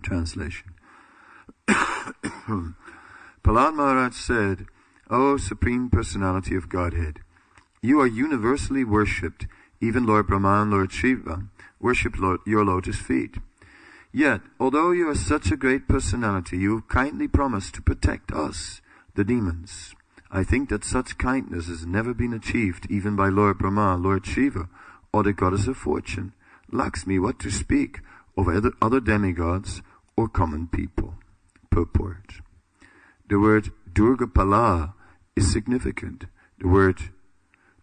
Translation. Prahlad Maharaj said, O Supreme Personality of Godhead, you are universally worshipped. Even Lord Brahma and Lord Shiva worship your lotus feet. Yet, although you are such a great personality, you have kindly promised to protect us, the demons. I think that such kindness has never been achieved even by Lord Brahma, Lord Shiva, or the goddess of fortune, Lakshmi, what to speak of other demigods or common people. Purport. The word Durgapala is significant. The word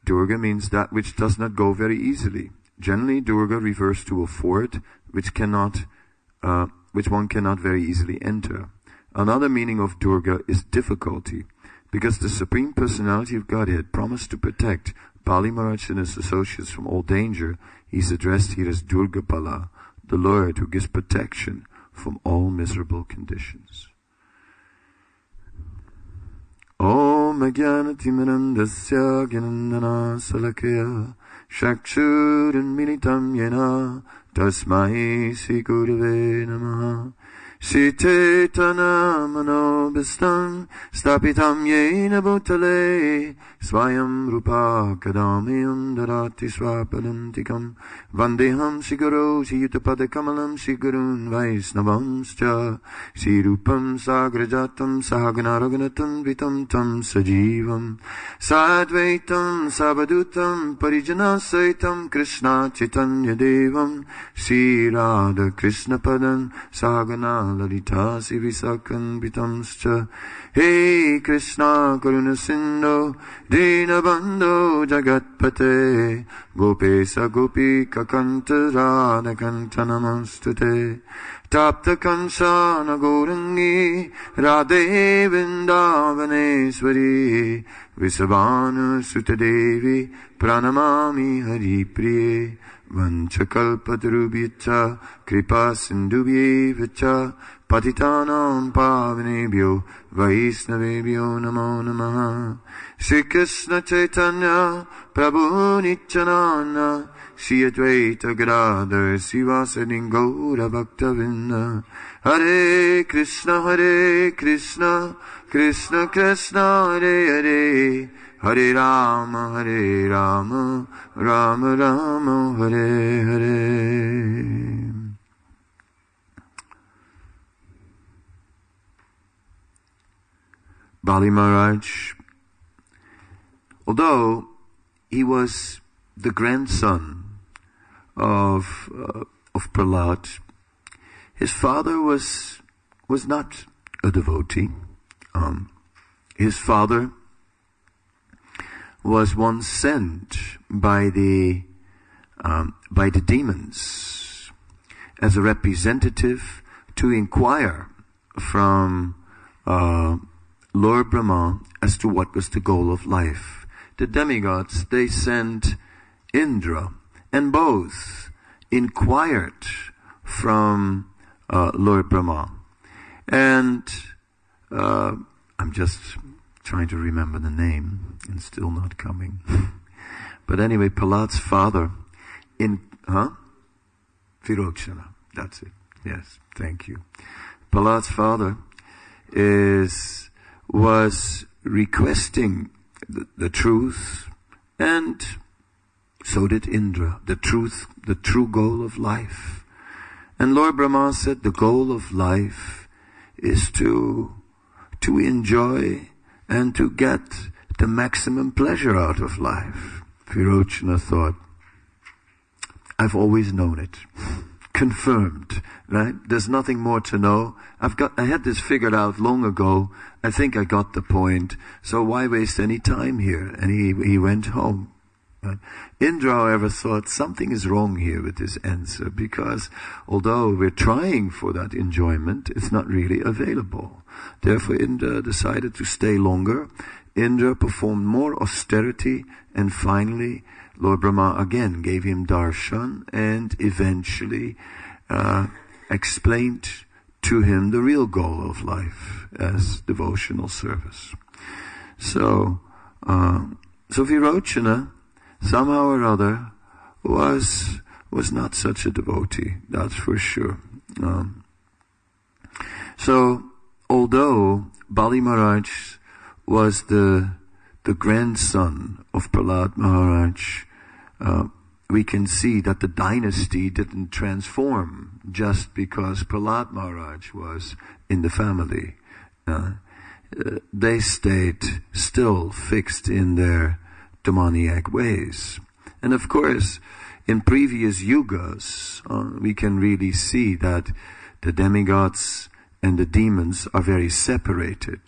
Durga means that which does not go very easily. Generally, Durga refers to a fort which one cannot very easily enter. Another meaning of Durga is difficulty, because the Supreme Personality of Godhead promised to protect Bali Maharaj and his associates from all danger. He is addressed here as Durgapala, the Lord who gives protection from all miserable conditions. Om Jnanatimirandasya Jnanandana Salakaya Shakshuran Militam Yena Tasmai Sri Gurave Namaha Sri Chaitanya Manobhistam Stapitam Yena Bhutale Swayam Rupa Kadamyam Darati Swapadantikam Vandeham Sri Guru Sri Yutapada Kamalam Sri Gurun Vaisnavamscha Sri Rupam Sagrajatam Sahagana Raghunatam Vitam Tam Sajivam Sadvaitam Sabadutam Parijana Saitam Krishna Chaitanya Devam Sri Radha Krishna Padan Sahagana Lalita Sivisakan Vitamscha Hey Krishna Karuna Sindhu Dina Bandhu Jagatpate Gopesa Gopika Kanta Radha Kanta Namastute Tapta Kanchana Gaurangi Radhe Vrindavaneshwari Visavanu Sutadevi Pranamami Hari Priye Vanchakalpatarubhyacha Kripa Sindhubhyevacha Patitanam Pavanebhyo Vaisnavebhyo Namo Namaha Sri Krishna Chaitanya Prabhu Nityananda Sri Advaita Gadadhar Sivasadi Gaura Bhaktavinda Hare Krishna Krishna Krishna Hare Hare Hare Rama Rama Rama Hare Hare. Bali Maharaj, although he was the grandson of Prahlad, his father was not a devotee. His father was once sent by the demons as a representative to inquire from Lord Brahma as to what was the goal of life. The demigods, they sent Indra, and both inquired from Lord Brahma. And I'm just trying to remember the name, and still not coming. But anyway, Prahlad's father, Virochana, that's it. Yes, thank you. Prahlad's father was requesting the truth, and so did Indra, the truth, the true goal of life. And Lord Brahma said the goal of life is to enjoy and to get the maximum pleasure out of life. Virochana thought, I've always known it. Confirmed, right? There's nothing more to know. I had this figured out long ago. I think I got the point. So why waste any time here? And he went home. Right? Indra, however, thought something is wrong here with this answer, because although we're trying for that enjoyment, it's not really available. Therefore, Indra decided to stay longer. Indra performed more austerity, and finally Lord Brahma again gave him darshan and eventually explained to him the real goal of life as devotional service. So Virochana, somehow or other, was not such a devotee, that's for sure. So, although Bali Maharaj was the grandson of Prahlad Maharaj, we can see that the dynasty didn't transform just because Prahlad Maharaj was in the family. They stayed still fixed in their demoniac ways. And of course, in previous yugas, we can really see that the demigods and the demons are very separated,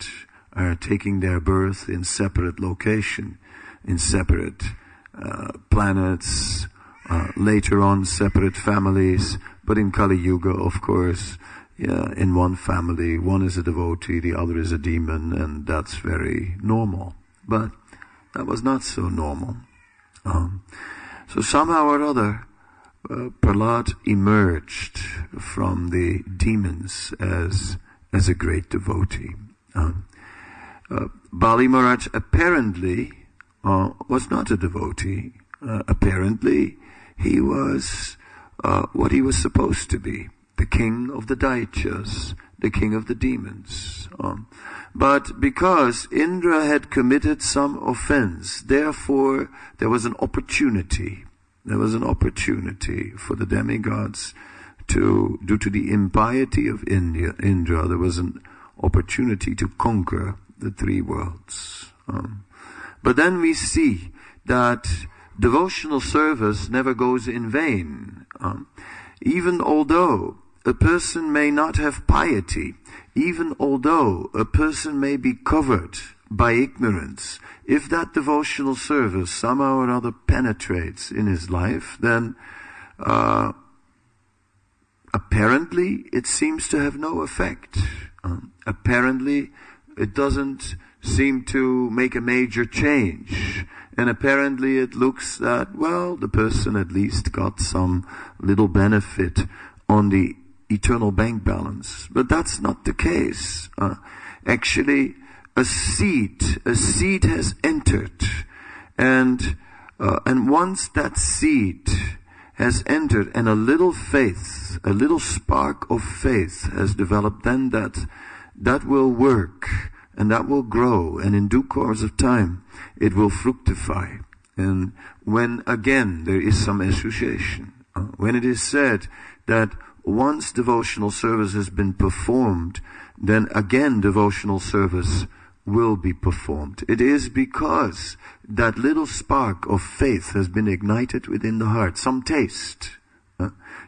are taking their birth in separate location, in separate planets, later on separate families, but in Kali Yuga, of course, in one family, one is a devotee, the other is a demon, and that's very normal. But that was not so normal. So somehow or other, Prahlad emerged from the demons as a great devotee. Bali Maharaj apparently was not a devotee. Apparently, he was what he was supposed to be, the king of the Daityas, the king of the demons. But because Indra had committed some offense, therefore there was an opportunity. There was an opportunity for the demigods to, due to the impiety of Indra, there was an opportunity to conquer the three worlds. But then we see that devotional service never goes in vain. Even although a person may not have piety, even although a person may be covered by ignorance, if that devotional service somehow or other penetrates in his life, then apparently it seems to have no effect. Apparently it doesn't seem to make a major change. And apparently it looks that, well, the person at least got some little benefit on the eternal bank balance. But that's not the case. Actually, a seed has entered. And once that seed has entered and a little faith, a little spark of faith has developed, then that will work. And that will grow, and in due course of time, it will fructify. And when again there is some association, when it is said that once devotional service has been performed, then again devotional service will be performed. It is because that little spark of faith has been ignited within the heart, some taste.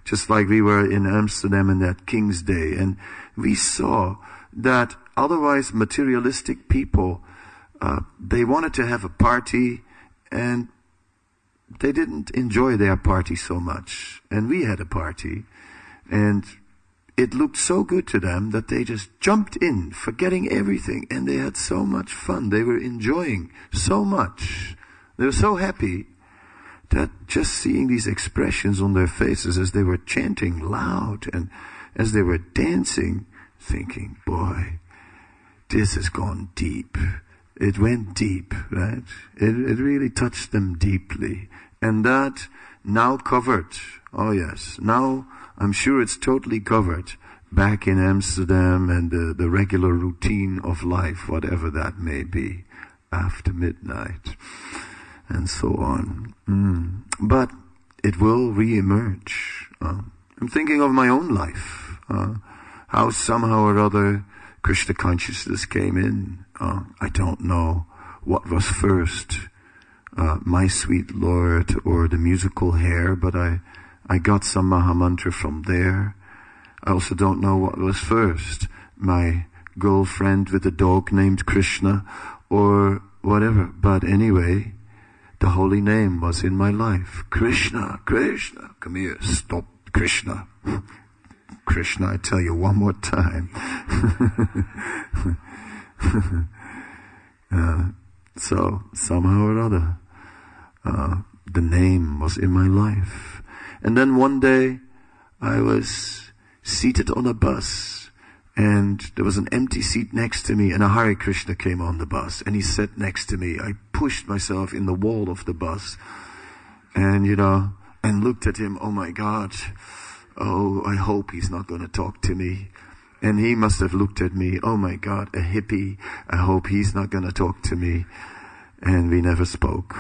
Just like we were in Amsterdam in that King's Day, and we saw that otherwise materialistic people, they wanted to have a party and they didn't enjoy their party so much. And we had a party and it looked so good to them that they just jumped in, forgetting everything, and they had so much fun. They were enjoying so much. They were so happy that just seeing these expressions on their faces as they were chanting loud and as they were dancing, thinking, boy, this has gone deep. It went deep, right? It really touched them deeply. And that now covered, oh yes, now I'm sure it's totally covered back in Amsterdam and the regular routine of life, whatever that may be, after midnight and so on. But it will re-emerge. I'm thinking of my own life, how somehow or other Krishna consciousness came in. I don't know what was first, my sweet Lord or the musical hair, but I got some Mahamantra from there. I also don't know what was first, my girlfriend with a dog named Krishna or whatever. But anyway, the holy name was in my life. Krishna, Krishna, come here, stop, Krishna. Krishna, I tell you one more time. So somehow or other, the name was in my life. And then one day I was seated on a bus and there was an empty seat next to me and a Hare Krishna came on the bus and he sat next to me. I pushed myself in the wall of the bus and, and looked at him. Oh my God. Oh, I hope he's not going to talk to me. And he must have looked at me, oh my God, a hippie, I hope he's not going to talk to me. And we never spoke.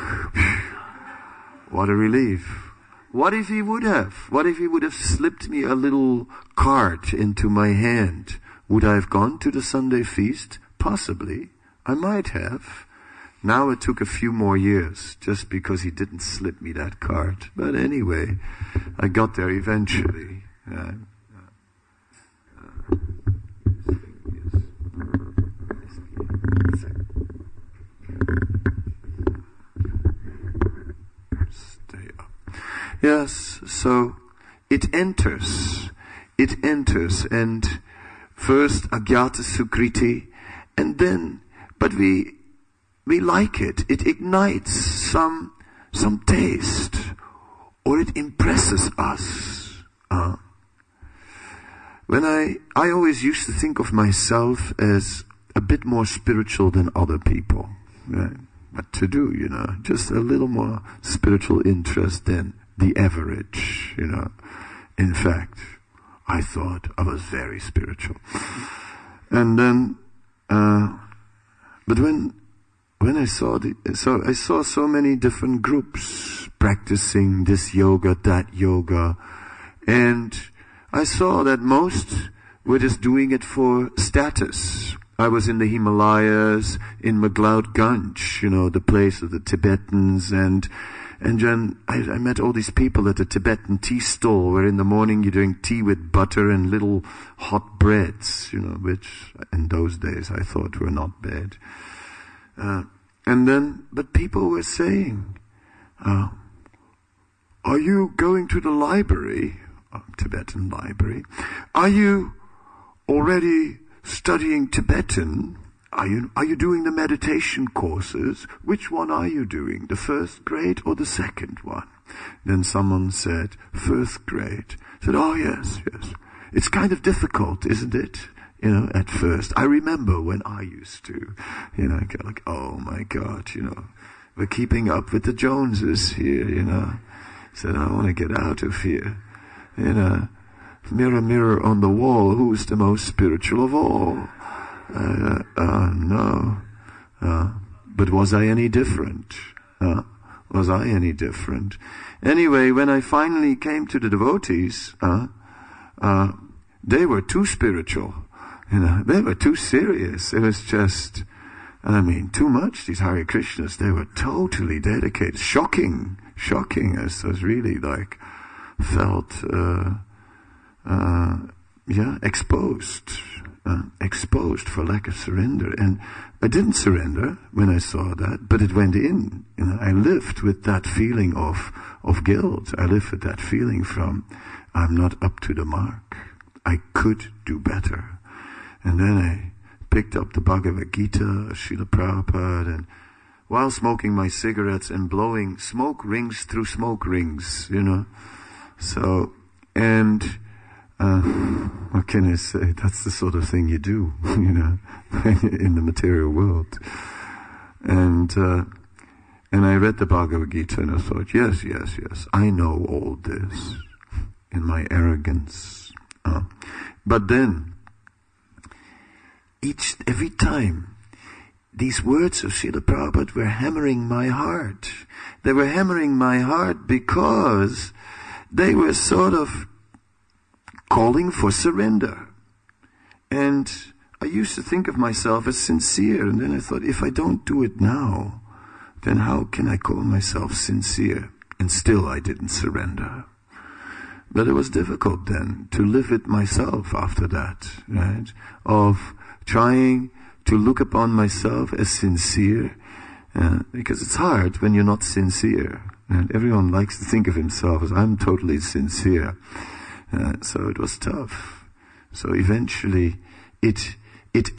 What a relief. What if he would have? What if he would have slipped me a little card into my hand? Would I have gone to the Sunday feast? Possibly. I might have. Now it took a few more years, just because he didn't slip me that card. But anyway, I got there eventually. Stay up. Yes, so it enters, and first agyata sukriti, and then, but we like it. It ignites some taste, or it impresses us. When I always used to think of myself as a bit more spiritual than other people. Right? What to do, just a little more spiritual interest than the average, In fact, I thought I was very spiritual. And then, but when I saw I saw so many different groups practicing this yoga, that yoga, and I saw that most were just doing it for status. I was in the Himalayas, in McLeod Ganj, the place of the Tibetans, and then I met all these people at the Tibetan tea stall, where in the morning you're doing tea with butter and little hot breads, which in those days I thought were not bad. But people were saying, are you going to the library, Tibetan library? Are you already studying Tibetan? Are you doing the meditation courses? Which one are you doing? The first grade or the second one? Then someone said, first grade. I said, oh yes. It's kind of difficult, isn't it? At first. I remember when I used to, I go like, oh my God, we're keeping up with the Joneses here, I said, I want to get out of here. Mirror, mirror on the wall, who's the most spiritual of all? No. But was I any different? Anyway, when I finally came to the devotees, they were too spiritual. They were too serious. It was just, too much. These Hare Krishnas, they were totally dedicated. Shocking. I was really felt, exposed for lack of surrender. And I didn't surrender when I saw that, but it went in. I lived with that feeling of guilt. I lived with that feeling from, I'm not up to the mark. I could do better. And then I picked up the Bhagavad Gita, Srila Prabhupada, and while smoking my cigarettes and blowing smoke rings through smoke rings, So, and what can I say? That's the sort of thing you do, in the material world. And I read the Bhagavad Gita and I thought, yes, I know all this in my arrogance. But then, every time, these words of Srila Prabhupada were hammering my heart. They were hammering my heart because they were sort of calling for surrender. And I used to think of myself as sincere, and then I thought, if I don't do it now, then how can I call myself sincere? And still I didn't surrender. But it was difficult then to live it myself after that, right? Of trying to look upon myself as sincere, because it's hard when you're not sincere. And everyone likes to think of himself as, I'm totally sincere. So it was tough. So eventually it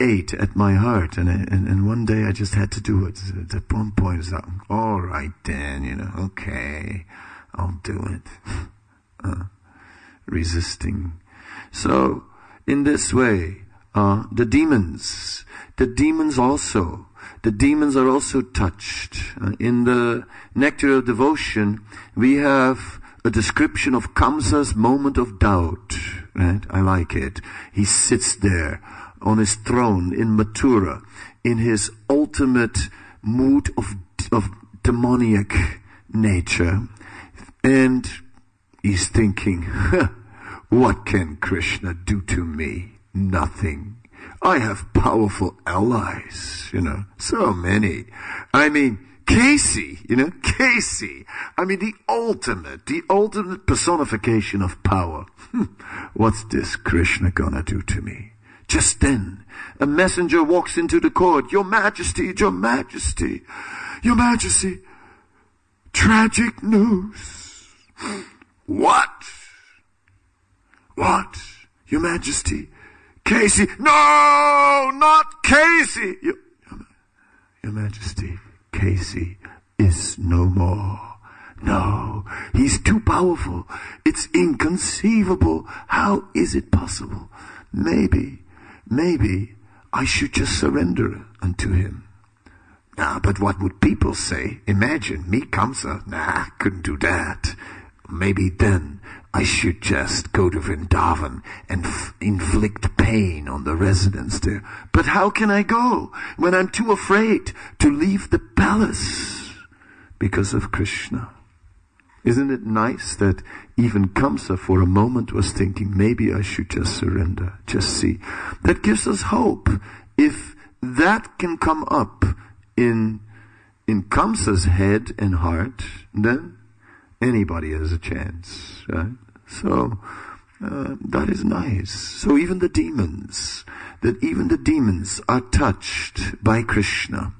ate at my heart, and one day I just had to do it. At one point it's like, all right then, okay, I'll do it. Resisting. So in this way, the demons are also touched. In the Nectar of Devotion, we have a description of Kamsa's moment of doubt. Right? I like it. He sits there on his throne in Mathura, in his ultimate mood of demoniac nature, and he's thinking, what can Krishna do to me? Nothing. I have powerful allies, so many. I mean, Casey, Casey. I mean, the ultimate personification of power. What's this Krishna gonna do to me? Just then, a messenger walks into the court. Your Majesty, Your Majesty, Your Majesty. Tragic news. What? What? Your Majesty. Casey. No, not Casey. Your Majesty, Casey is no more. No, he's too powerful. It's inconceivable. How is it possible? Maybe I should just surrender unto him. But what would people say? Imagine me, Kamsa. Couldn't do that. Maybe then I should just go to Vrindavan and inflict pain on the residents there. But how can I go when I'm too afraid to leave the palace because of Krishna? Isn't it nice that even Kamsa for a moment was thinking, maybe I should just surrender, just see. That gives us hope. If that can come up in Kamsa's head and heart, then anybody has a chance, right? So that is nice. So even the demons are touched by Krishna.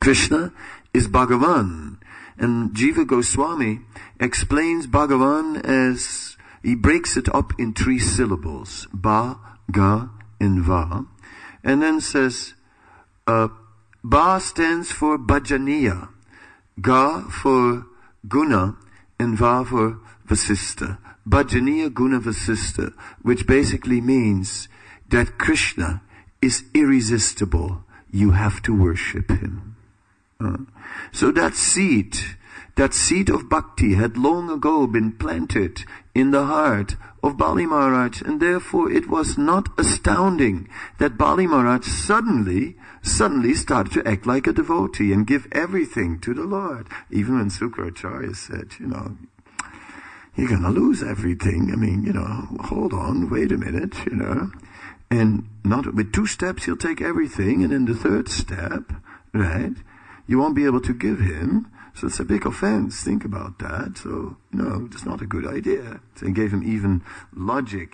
Krishna is Bhagavan, and Jiva Goswami explains Bhagavan as, he breaks it up in 3 syllables, Ba, Ga, and Va, and then says, Ba stands for Bhajaniya, Ga for Guna, and Va for Vasista. Bhajaniya Guna Vasista, which basically means that Krishna is irresistible. You have to worship him. So that seed of bhakti had long ago been planted in the heart of Bali Maharaj, and therefore it was not astounding that Bali Maharaj suddenly started to act like a devotee and give everything to the Lord. Even when Sukracharya said, you're gonna lose everything. I mean, hold on, wait a minute, and not with 2 steps he'll take everything, and in the 3rd step, right, you won't be able to give him. So it's a big offense. Think about that. So, it's not a good idea. So he gave him even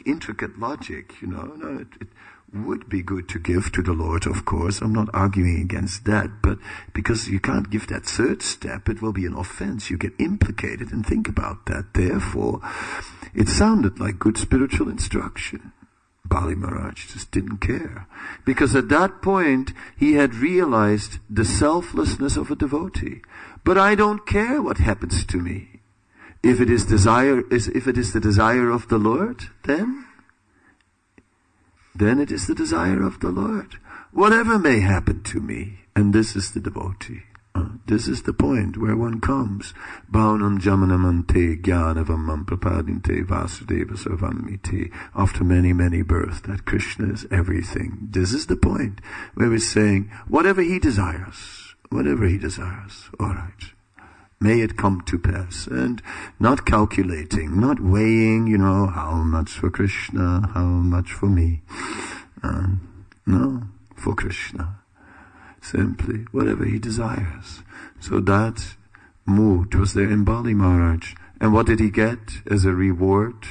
intricate logic, No, it would be good to give to the Lord, of course. I'm not arguing against that. But because you can't give that 3rd step, it will be an offense. You get implicated, and think about that. Therefore, it sounded like good spiritual instruction. Bali Maharaj just didn't care. Because at that point, he had realized the selflessness of a devotee. But I don't care what happens to me. If it is the desire of the Lord, then it is the desire of the Lord. Whatever may happen to me, and this is the devotee. This is the point where one comes. Bhaunam jamanamante jnanavamam prapadinte vasudeva sarvamiti. After many, many births, that Krishna is everything. This is the point where we're saying, whatever he desires, all right. May it come to pass. And not calculating, not weighing, how much for Krishna, how much for me. No, for Krishna. Simply, whatever he desires. So that mood was there in Bali Maharaj. And what did he get as a reward?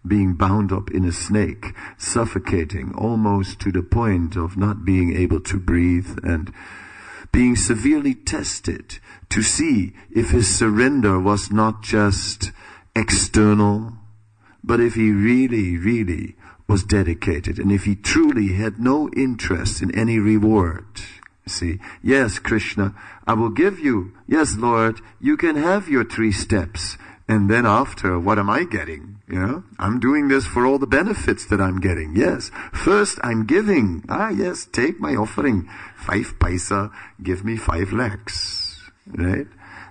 Being bound up in a snake, suffocating almost to the point of not being able to breathe, and being severely tested to see if his surrender was not just external, but if he really, really was dedicated, and if he truly had no interest in any reward. See, yes, Krishna, I will give you. Yes, Lord, you can have your 3 steps. And then after, what am I getting? I'm doing this for all the benefits that I'm getting. Yes, first I'm giving. Yes, take my offering. 5 paisa, give me 5 lakhs. Right?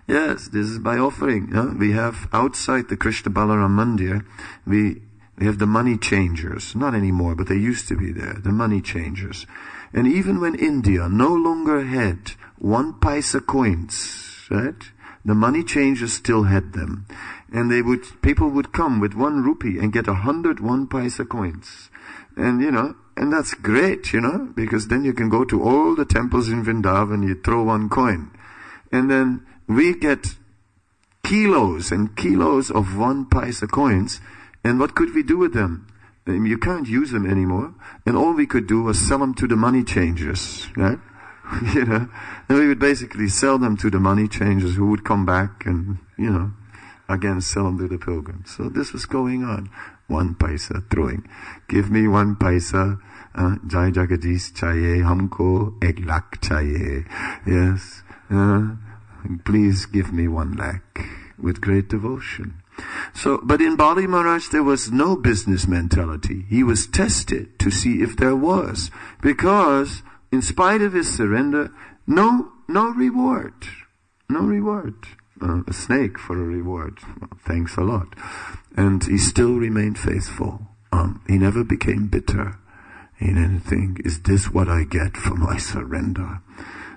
Yes, this is by offering. We have outside the Krishna Balaram Mandir, we have the money changers. Not anymore, but they used to be there, the money changers. And even when India no longer had 1 paisa coins, right? The money changers still had them. And people would come with 1 rupee and get 100 1 paisa coins. And, and that's great, because then you can go to all the temples in Vrindavan, you throw 1 coin. And then we get kilos and kilos of 1 paisa coins. And what could we do with them? You can't use them anymore. And all we could do was sell them to the money changers, right? And we would basically sell them to the money changers who would come back and, again sell them to the pilgrims. So this was going on. 1 paisa throwing. Give me 1 paisa. Jai Jagadish chahiye, humko 1 lakh chahiye. Yes. Please give me 1 lakh with great devotion. So, but in Bali Maharaj there was no business mentality. He was tested to see if there was. Because in spite of his surrender, no reward. No reward. A snake for a reward. Well, thanks a lot. And he still remained faithful. He never became bitter. He didn't think, is this what I get for my surrender?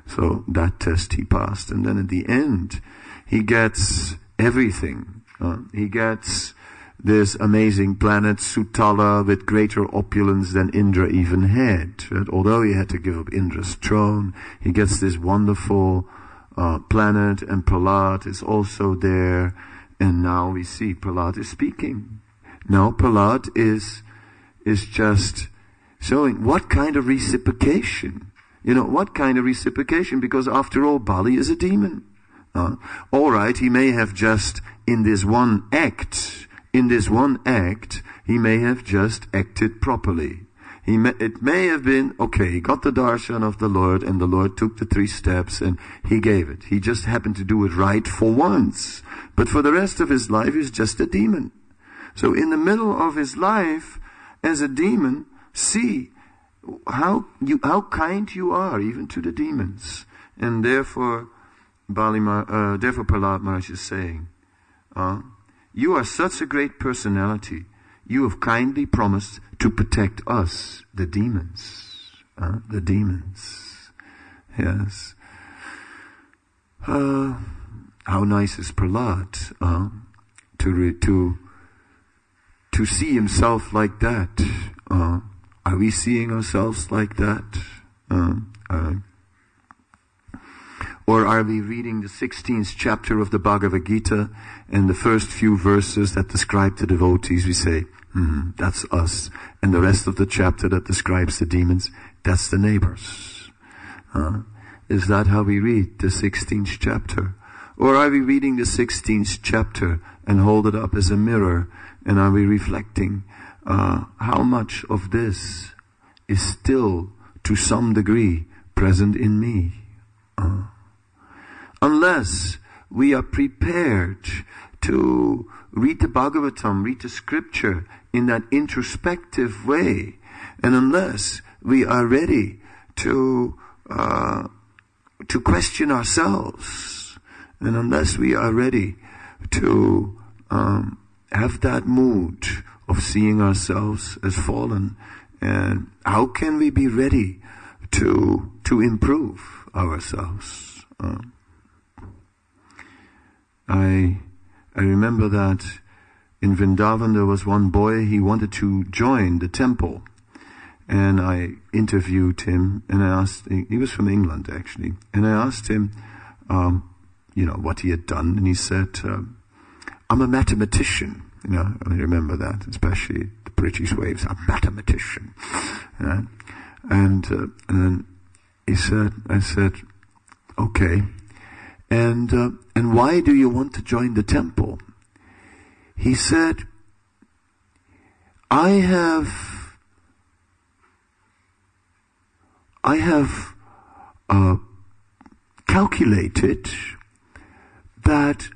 So that test he passed. And then at the end, he gets everything. He gets this amazing planet, Sutala, with greater opulence than Indra even had. Right? Although he had to give up Indra's throne, he gets this wonderful planet, and Prahlad is also there. And now we see Prahlad is speaking. Now Prahlad is just showing what kind of reciprocation. What kind of reciprocation? Because after all, Bali is a demon. All right, he may have just in this one act, he may have just acted properly. It may have been, okay, he got the darshan of the Lord, and the Lord took the 3 steps and he gave it. He just happened to do it right for once. But for the rest of his life, he's just a demon. So in the middle of his life, as a demon, see how kind you are, even to the demons. And therefore, therefore Prahlad Maharaj is saying, you are such a great personality. You have kindly promised to protect us, the demons. The demons. Yes. How nice is Prahlad to see himself like that. Are we seeing ourselves like that? Or are we reading the 16th chapter of the Bhagavad Gita, and the first few verses that describe the devotees, we say, that's us. And the rest of the chapter that describes the demons, that's the neighbors. Is that how we read the 16th chapter? Or are we reading the 16th chapter and hold it up as a mirror, and are we reflecting how much of this is still, to some degree, present in me? Unless we are prepared to read the Bhagavatam, read the scripture in that introspective way, and unless we are ready to question ourselves, and unless we are ready to have that mood of seeing ourselves as fallen, and how can we be ready to improve ourselves? I remember that in Vrindavan there was one boy, he wanted to join the temple. And I interviewed him, and I asked, he was from England actually, and I asked him, what he had done, and he said, I'm a mathematician. I remember that, especially the British waves, I'm a mathematician. And then I said, okay. And why do you want to join the temple? He said, I have calculated that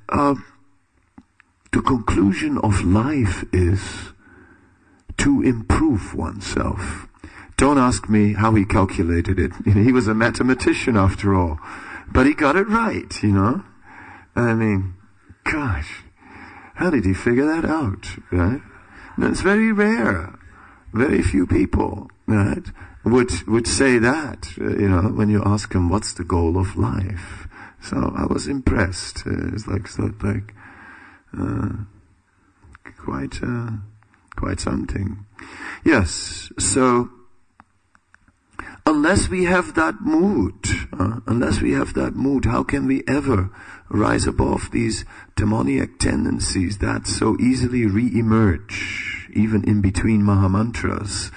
the conclusion of life is to improve oneself. Don't ask me how he calculated it. He was a mathematician after all. But he got it right, I mean, gosh, how did he figure that out, right? That's very rare. Very few people, right, would say that, when you ask them what's the goal of life. So I was impressed. It's quite something. Yes. So unless we have that mood, how can we ever rise above these demoniac tendencies that so easily re-emerge, even in between Mahamantras?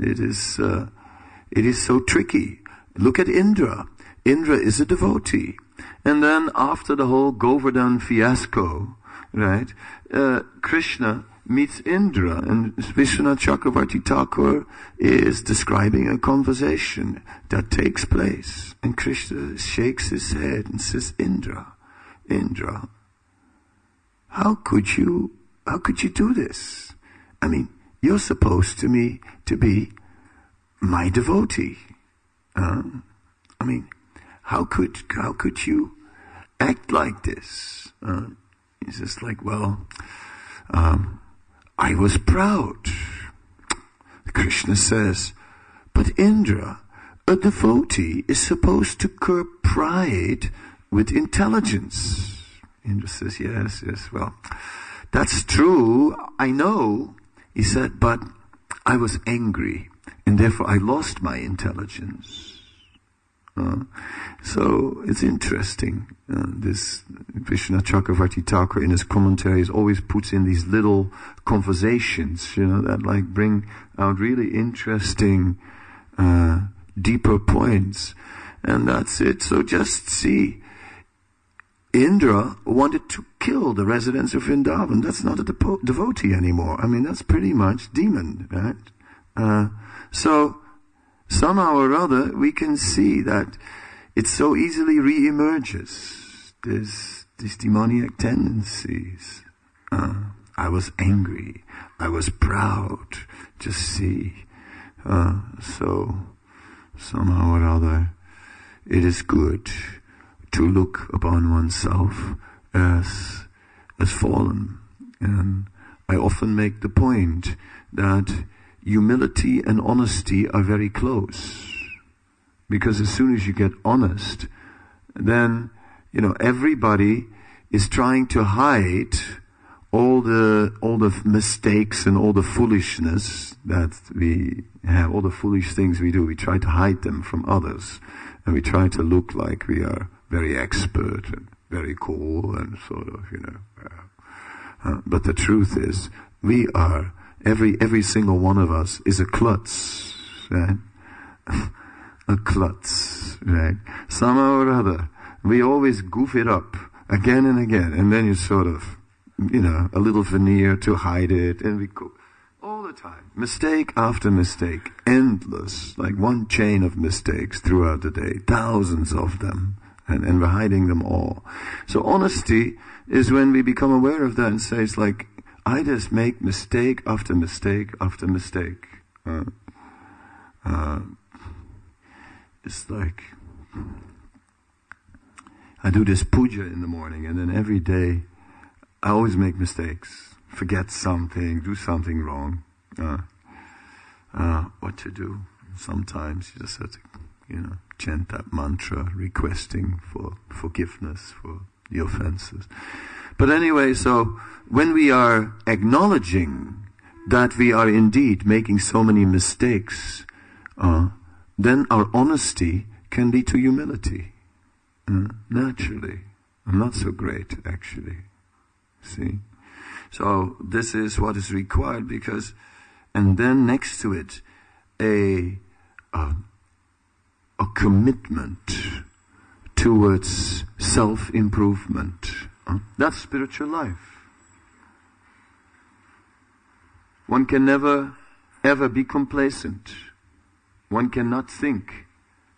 It is so tricky. Look at Indra. Indra is a devotee. And then after the whole Govardhan fiasco, right, Krishna meets Indra, and Vishwanath Chakravarti Thakur is describing a conversation that takes place. And Krishna shakes his head and says, Indra, how could you do this? I mean, you're supposed to be my devotee. I mean, how could you act like this? He's just like, well, I was proud. Krishna says, but Indra, a devotee is supposed to curb pride with intelligence. Indra says, yes, well, that's true, I know. He said, but I was angry, and therefore I lost my intelligence. So it's interesting. This Vishwanath Chakravarti Thakur in his commentaries always puts in these little conversations, that bring out really interesting, deeper points. And that's it. So just see, Indra wanted to kill the residents of Vrindavan. That's not a devotee anymore. I mean, that's pretty much demon, right? So somehow or other, we can see that it so easily re-emerges, these demoniac tendencies. I was angry. I was proud. Just see. So somehow or other, it is good to look upon oneself as fallen. And I often make the point that humility and honesty are very close. Because as soon as you get honest, then, everybody is trying to hide all the mistakes and all the foolishness that we have, all the foolish things we do. We try to hide them from others. And we try to look like we are very expert and very cool and sort of, but the truth is, we are, every single one of us is a klutz, right? A klutz, right? Somehow or other, we always goof it up again and again, and then you sort of, a little veneer to hide it, and we go all the time, mistake after mistake, endless, like one chain of mistakes throughout the day, thousands of them, and we're hiding them all. So honesty is when we become aware of that and say, it's like, I just make mistake after mistake after mistake. It's like, I do this puja in the morning, and then every day, I always make mistakes. Forget something, do something wrong. What to do? Sometimes you just have to, chant that mantra, requesting for forgiveness for the offenses. But anyway, so when we are acknowledging that we are indeed making so many mistakes, then our honesty can lead to humility. Naturally. Not so great, actually. See? So this is what is required because, and then next to it, a commitment towards self-improvement. That's spiritual life. One can never, ever be complacent. One cannot think,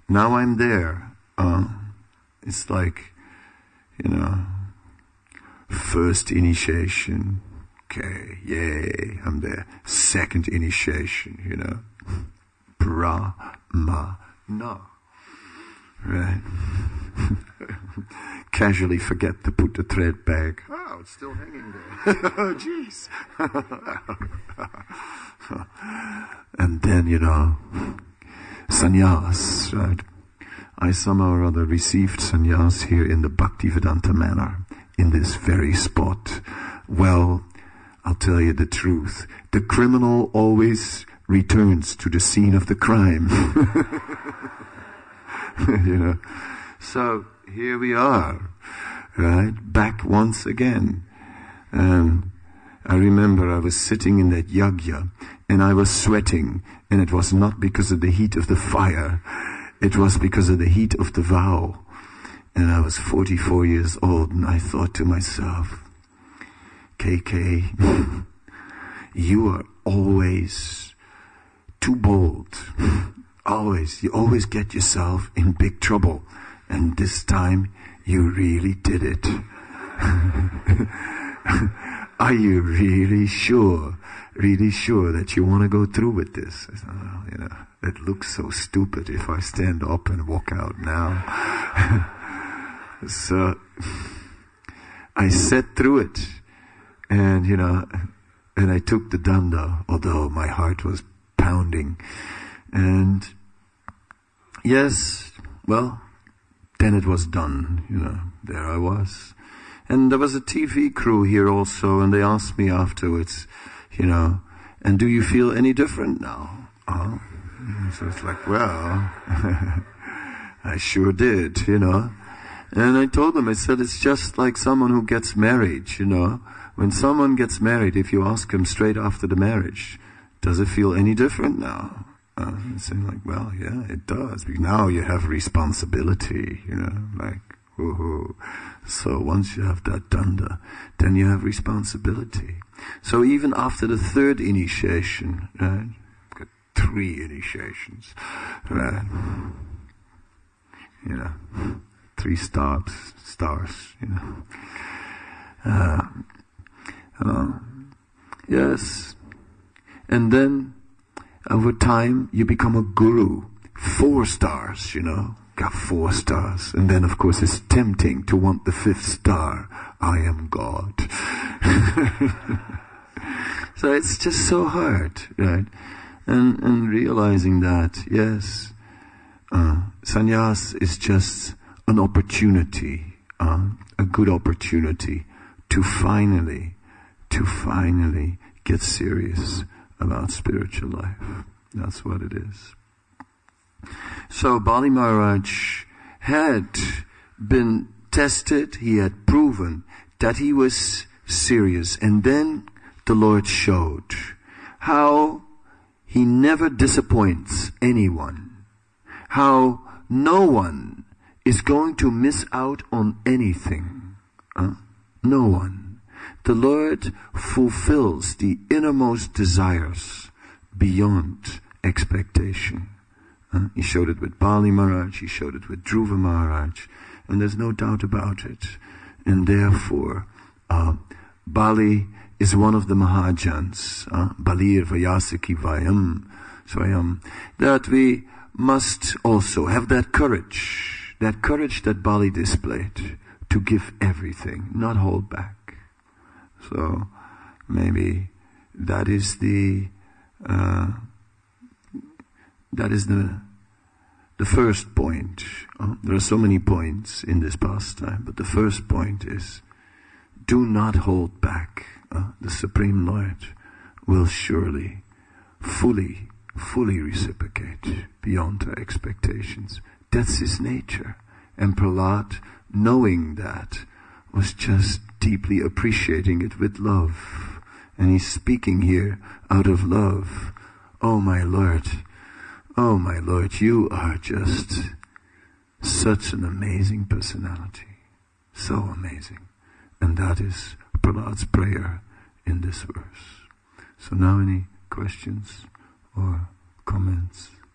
now I'm there. It's like, first initiation. Okay, yay, I'm there. Second initiation, Brahma. No. Right. Casually forget to put the thread back. Oh, it's still hanging there. Jeez. And then, sannyas, right? I somehow or other received sannyas here in the Bhaktivedanta manner, in this very spot. Well, I'll tell you the truth. The criminal always returns to the scene of the crime. So here we are, right? Back once again. And I remember I was sitting in that yagya and I was sweating, and it was not because of the heat of the fire. It was because of the heat of the vow. And I was 44 years old, and I thought to myself, KK, you are always too bold. Always. You always get yourself in big trouble. And this time, you really did it. Are you really sure that you want to go through with this? I said, well, it looks so stupid if I stand up and walk out now. So I sat through it, and I took the danda, although my heart was pounding. And yes, well, then it was done, there I was. And there was a TV crew here also, and they asked me afterwards, and do you feel any different now? So it's like, well, I sure did, And I told them, I said, it's just like someone who gets married, When someone gets married, if you ask them straight after the marriage, does it feel any different now? It seemed like, well, yeah, it does. Because now you have responsibility, woohoo. So once you have that danda, then you have responsibility. So even after the third initiation, right? Got 3 initiations, right? 3 stars, Yes. And then, over time, you become a guru. 4 stars, Got 4 stars. And then, of course, it's tempting to want the 5th star. I am God. So it's just so hard, right? And realizing that, yes, sannyas is just an opportunity, a good opportunity to finally get serious about spiritual life. That's what it is. So Bali Maharaj had been tested, he had proven that he was serious, and then the Lord showed how he never disappoints anyone, how no one is going to miss out on anything. No one. The Lord fulfills the innermost desires beyond expectation. He showed it with Bali Maharaj, he showed it with Dhruva Maharaj, and there's no doubt about it. And therefore, Bali is one of the Mahajans, Balir Vayasaki Vayam Swayam, that we must also have that courage that Bali displayed, to give everything, not hold back. So maybe that is the first point. There are so many points in this pastime, but the first point is, do not hold back. The Supreme Lord will surely, fully reciprocate beyond our expectations. That's His nature. And Prahlad, knowing that, was just deeply appreciating it with love. And he's speaking here out of love. Oh my Lord, you are just such an amazing personality. So amazing. And that is Prahlad's prayer in this verse. So now any questions or comments?